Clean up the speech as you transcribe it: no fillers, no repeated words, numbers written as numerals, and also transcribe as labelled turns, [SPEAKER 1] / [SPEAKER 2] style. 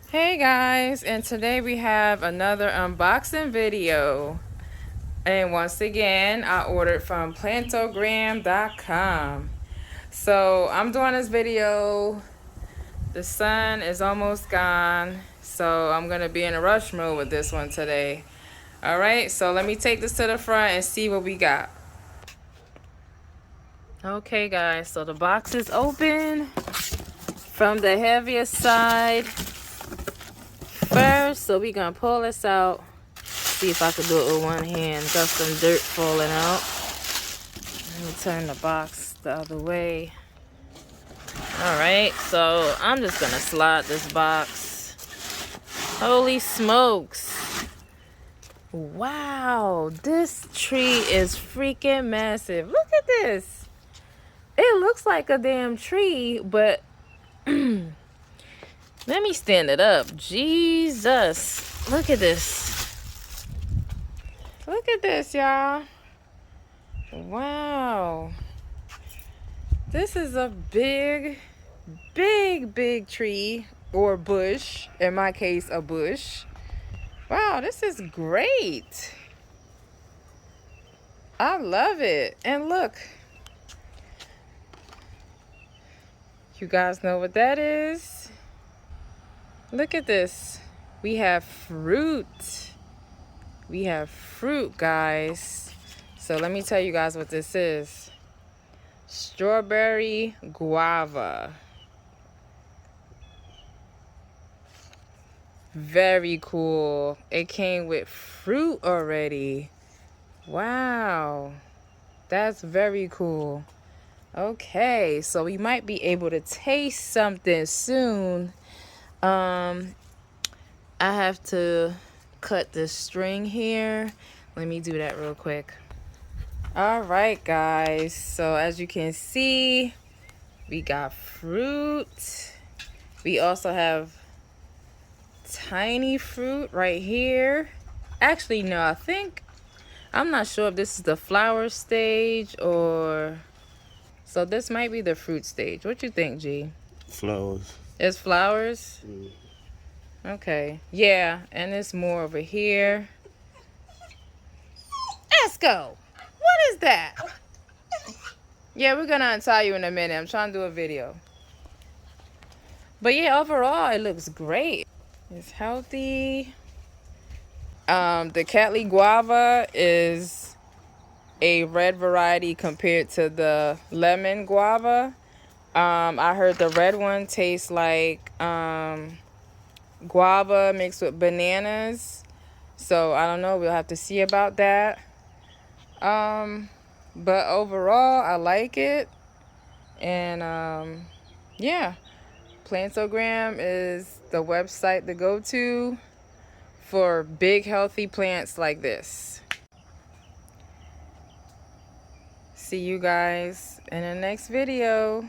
[SPEAKER 1] Hey guys, and today we have another unboxing video. And once again, I ordered from plantogram.com. So I'm doing this video. The sun is almost gone, so I'm gonna be in a rush mode with this one today. Alright, so let me take this to the front and see what we got. Okay guys, so the box is open from the heaviest side first. So we gonna pull this out. See if I could do it with one hand. Got some dirt falling out. Let me turn the box the other way. Alright, so I'm just gonna slide this box. Holy smokes. Wow, this tree is freaking massive. Look at this. It looks like a damn tree, but let me stand it up. Jesus. Look at this. Look at this, y'all. Wow. This is a big tree or bush. In my case, a bush. Wow, this is great. I love it. And look. You guys know what that is? Look at this. We have fruit. We have fruit, guys. So let me tell you guys what this is. Strawberry guava. Very cool. It came with fruit already. Wow. That's very cool. Okay, so we might be able to taste something soon. I have to cut the string here. Let me do that real quick. All right, guys. So as you can see, we got fruit. We also have tiny fruit right here. Actually, no, I'm not sure if this is the flower stage or... So this might be the fruit stage. What you think, G?
[SPEAKER 2] Flowers.
[SPEAKER 1] It's flowers? Okay. Yeah, and it's more over here. Esco! What is that? Yeah, we're gonna untie you in a minute. I'm trying to do a video. But yeah, overall, it looks great. It's healthy. The Cattleya guava is a red variety compared to the lemon guava. I heard the red one tastes like guava mixed with bananas. So I don't know. We'll have to see about that. But overall, I like it. And yeah, Plantogram is the website to go to for big healthy plants like this. See you guys in the next video.